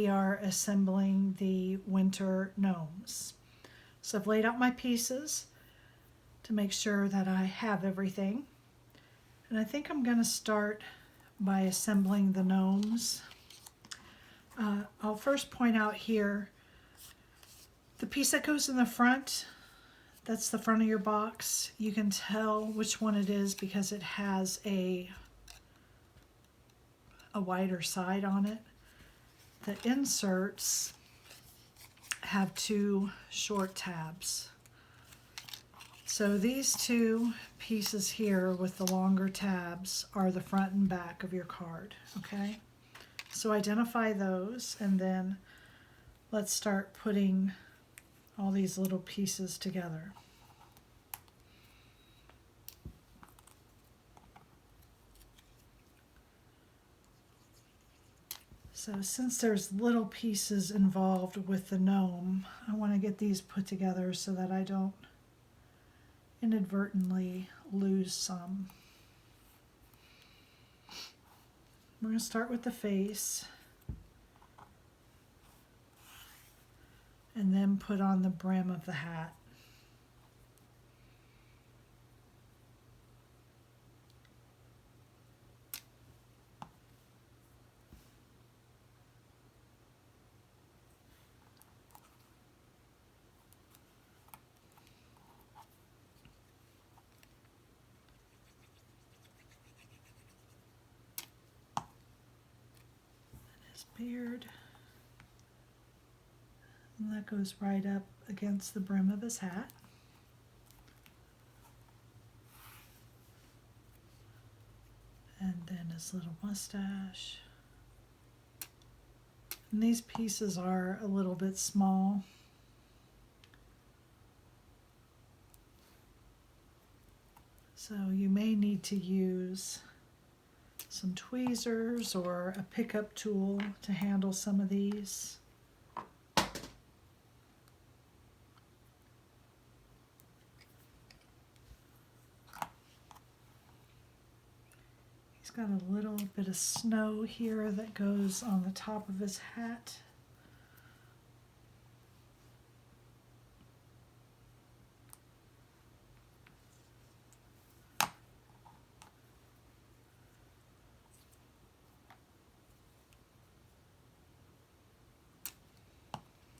We are assembling the winter gnomes. So I've laid out my pieces to make sure that I have everything. And I think I'm going to start by assembling the gnomes. I'll first point out here the piece that goes in the front, that's the front of your box. You can tell which one it is because it has a wider side on it. The inserts have two short tabs. So these two pieces here with the longer tabs are the front and back of your card, okay? So identify those, and then let's start putting all these little pieces together. So since there's little pieces involved with the gnome, I want to get these put together so that I don't inadvertently lose some. We're going to start with the face and then put on the brim of the hat. Beard, and that goes right up against the brim of his hat. And then his little mustache. And these pieces are a little bit small. So you may need to use some tweezers or a pickup tool to handle some of these. He's got a little bit of snow here that goes on the top of his hat.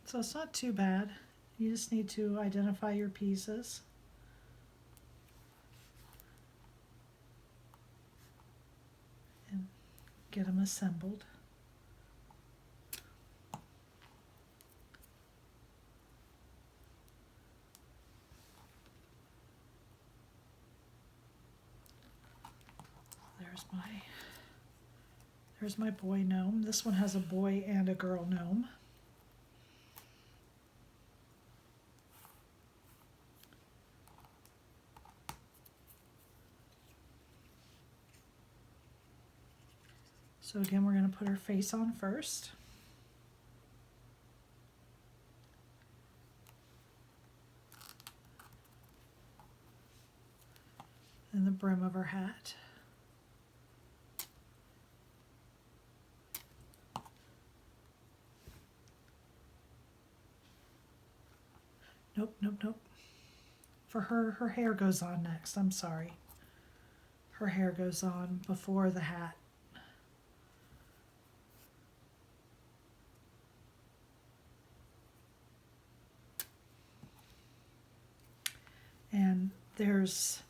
So it's not too bad. You just need to identify your pieces. And get them assembled. There's my boy gnome. This one has a boy and a girl gnome. So again, we're going to put her face on first. And the brim of her hat. Nope, nope, nope. For her, her hair goes on next. I'm sorry. Her hair goes on before the hat. And there's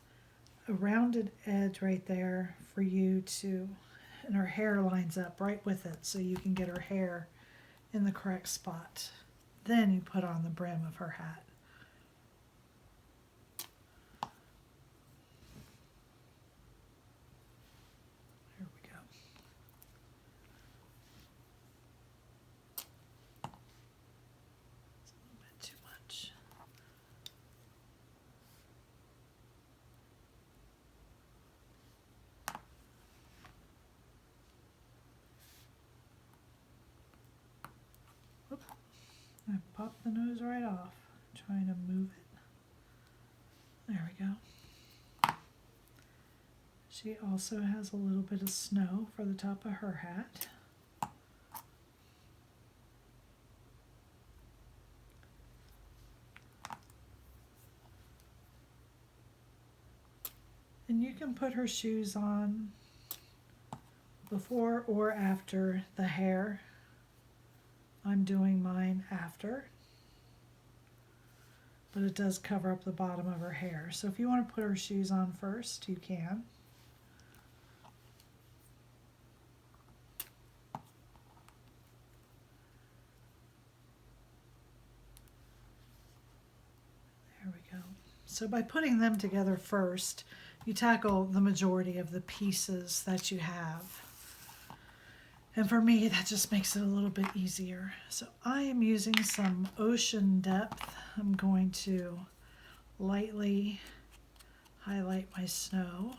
a rounded edge right there for you to, and her hair lines up right with it so you can get her hair in the correct spot. Then you put on the brim of her hat. There we go. It's a little bit too much. Whoop. I popped the nose right off, trying to move it. There we go. She also has a little bit of snow for the top of her hat. And you can put her shoes on before or after the hair. I'm doing mine after, but it does cover up the bottom of her hair. So if you want to put her shoes on first, you can. There we go. So by putting them together first, you tackle the majority of the pieces that you have. And for me, that just makes it a little bit easier. So I am using some ocean depth. I'm going to lightly highlight my snow.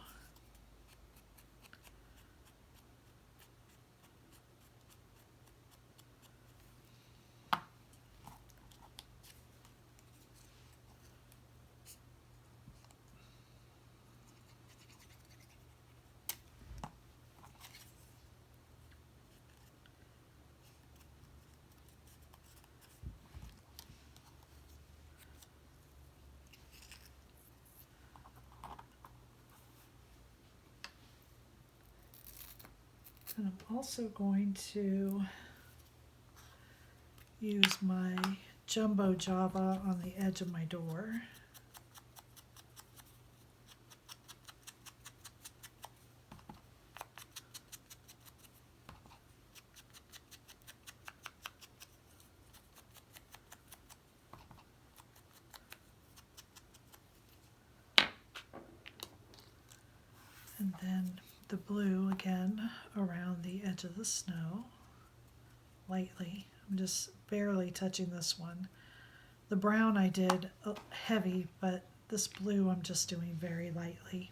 And I'm also going to use my jumbo Java on the edge of my door. And then the blue again around the edge of the snow, lightly. I'm just barely touching this one. The brown I did heavy, but this blue I'm just doing very lightly.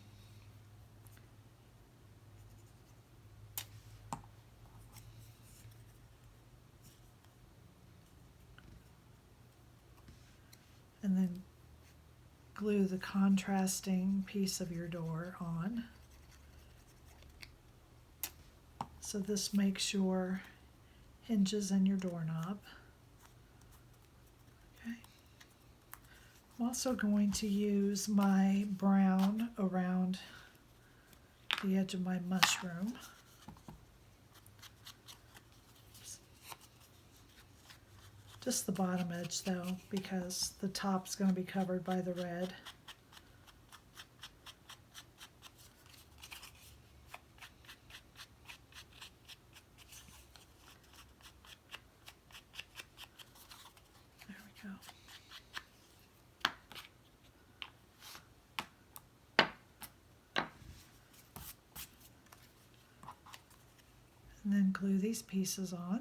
And then glue the contrasting piece of your door on. So this makes your hinges and your doorknob. Okay. I'm also going to use my brown around the edge of my mushroom. Just the bottom edge though, because the top's going to be covered by the red. And then glue these pieces on.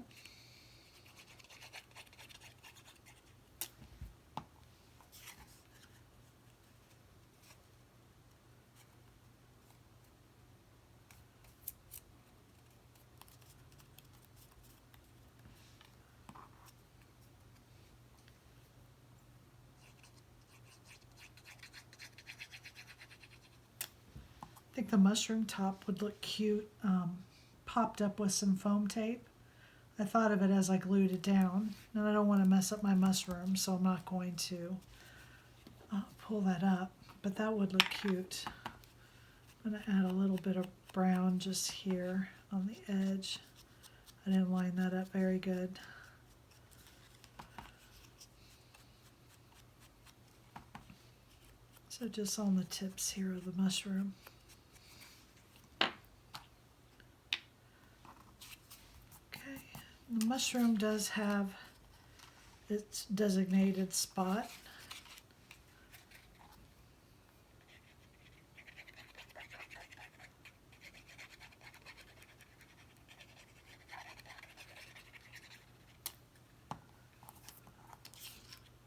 I think the mushroom top would look cute popped up with some foam tape. I thought of it as I glued it down, and I don't want to mess up my mushroom, so I'm not going to pull that up, but that would look cute. I'm going to add a little bit of brown just here on the edge. I didn't line that up very good. So just on the tips here of the mushroom. The mushroom does have its designated spot.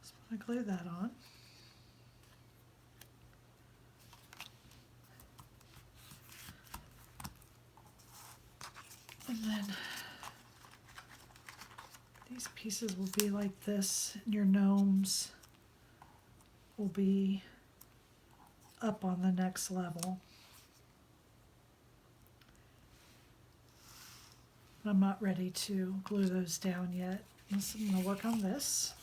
So I'm going to glue that on. And then these pieces will be like this, and your gnomes will be up on the next level. I'm not ready to glue those down yet. So I'm going to work on this.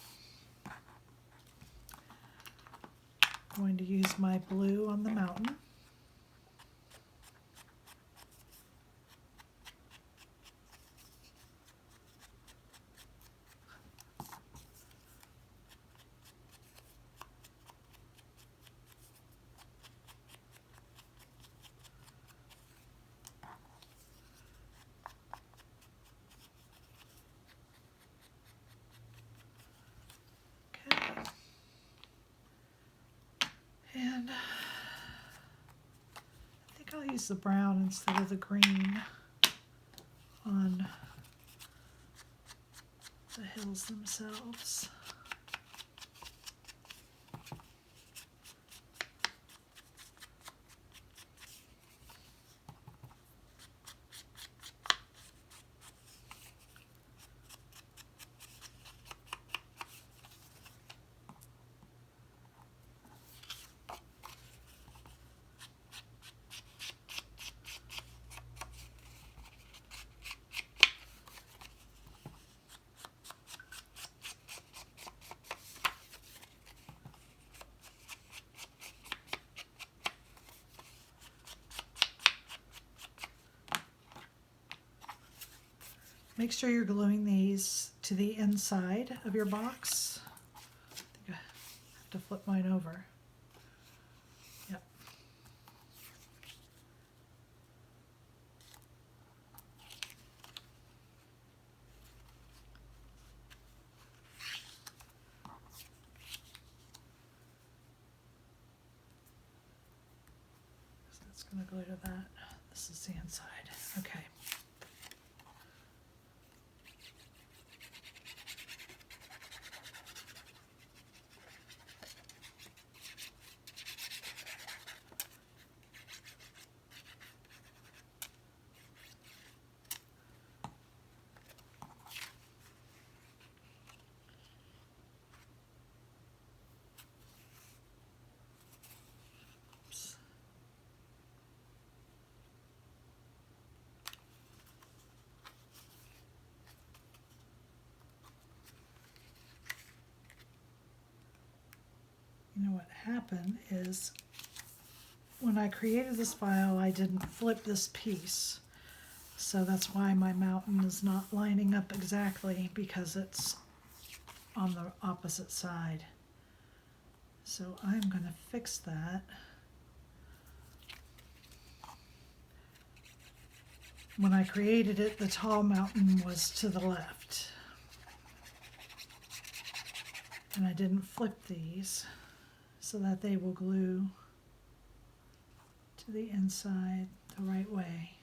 I'm going to use my blue on the mountain. use the brown instead of the green on the hills themselves. Make sure you're gluing these to the inside of your box. I think I have to flip mine over. Yep. So that's going to go to that. This is the inside. Okay. You know what happened is when I created this file, I didn't flip this piece. So that's why my mountain is not lining up exactly, because it's on the opposite side. So I'm going to fix that. When I created it, the tall mountain was to the left. And I didn't flip these so that they will glue to the inside the right way.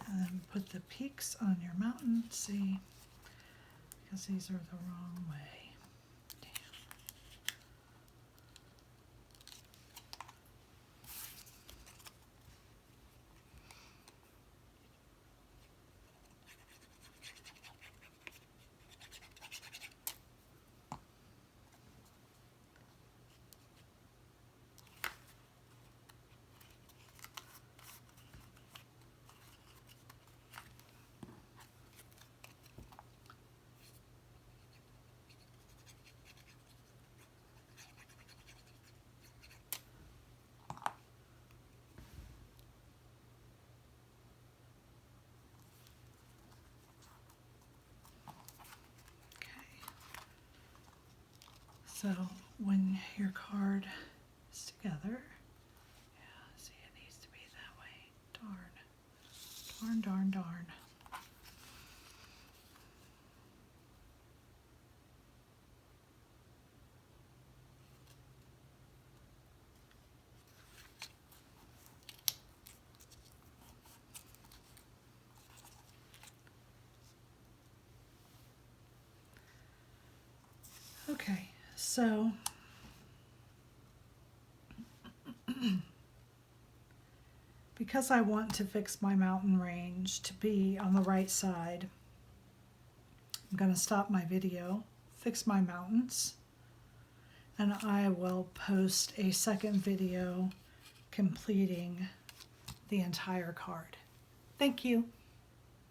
And then put the peaks on your mountain, see, because these are the wrong way. Damn. So when your card is together, yeah, see, it needs to be that way. Darn, darn, darn, darn. Okay, so because I want to fix my mountain range to be on the right side, I'm going to stop my video, fix my mountains, and I will post a second video completing the entire card. Thank you.